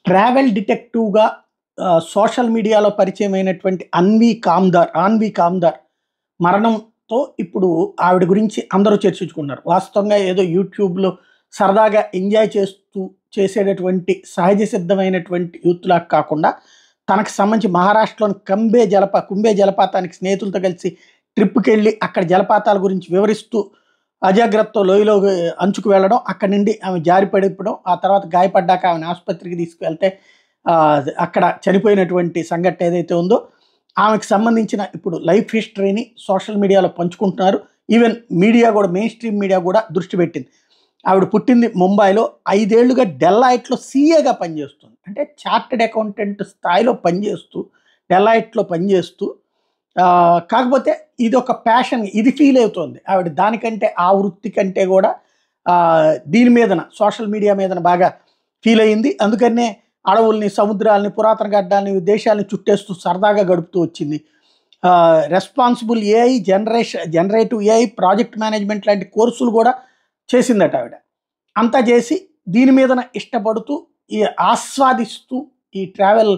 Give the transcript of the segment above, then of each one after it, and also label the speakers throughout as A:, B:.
A: Travel డిటెక్టివ్‌గా social మీడియాలో పరిచయమైనటువంటి ఆన్వి కామ్‌దార్ మరణంతో ఇప్పుడు ఆవిడ గురించి అందరూ చర్చించుకుంటున్నారు. వాస్తవంగా ఏదో యూట్యూబ్‌లో సరదాగా ఎంజాయ్ చేస్తూ చేసేటటువంటి సహజ సిద్ధమైనటువంటి యూత్‌లాగా కాకుండా, తనకు సంబంధించి మహారాష్ట్రలోని కుంబే జలపాతానికి స్నేహితులతో కలిసి ట్రిప్‌కెళ్ళి అక్కడ జలపాతాల గురించి వివరిస్తూ అజాగ్రత్తతో లోయలోకి అంచుకు వెళ్ళడం, అక్కడి నుండి ఆమె జారి పడిపోవడం, ఆ తర్వాత గాయపడ్డాక ఆమెను ఆసుపత్రికి తీసుకువెళ్తే అక్కడ చనిపోయినటువంటి సంఘటన ఏదైతే ఉందో, ఆమెకు సంబంధించిన ఇప్పుడు లైఫ్ హిస్టరీని సోషల్ మీడియాలో పంచుకుంటున్నారు. ఈవెన్ మీడియా గూడా, మెయిన్ స్ట్రీమ్ మీడియా గూడా దృష్టి పెట్టింది. ఆవిడ పుట్టింది ముంబైలో. 5 ఏళ్లుగా డెలాయిట్‌లో సీఏగా పనిచేస్తుంది. అంటే చార్టర్డ్ అకౌంటెంట్ స్థాయిలో పనిచేస్తూ, డెలాయిట్‌లో పనిచేస్తూ కాకపోతే ఇదొక ప్యాషన్ ఇది ఫీల్ అవుతోంది. ఆవిడ దానికంటే ఆ వృత్తి కంటే గూడా దీని మీదన సోషల్ మీడియా మీదన బాగా ఫీల్ అయింది. అందుకనే అడవుల్ని, సముద్రాల్ని, పురాతన గడ్డాల్ని, దేశాల్ని చుట్టేస్తూ సరదాగా గడుపుతూ వచ్చింది. Responsible AI, generative AI, project management లాంటి కోర్సులు గూడా చేసిందట ఆవిడ. అంతా చేసి దీని మీదన ఇష్టపడుతూ, ఈ ఆస్వాదిస్తూ ఈ ట్రావెల్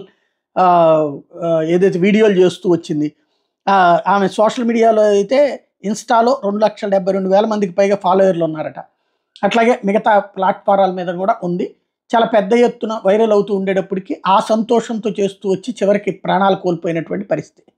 A: ఏదైతే వీడియోలు చేస్తూ వచ్చింది. ఆమె సోషల్ మీడియాలో అయితే ఇన్‌స్టాలో 2,72,000 మందికి పైగా ఫాలోవర్లు ఉన్నారట. అట్లాగే మిగతా ప్లాట్‌ఫారాల మీద కూడా ఉంది. చాలా పెద్ద ఎత్తున వైరల్ అవుతూ ఉండేటప్పటికి ఆ సంతోషంతో చేస్తూ వచ్చి చివరికి ప్రాణాలు కోల్పోయినటువంటి పరిస్థితి.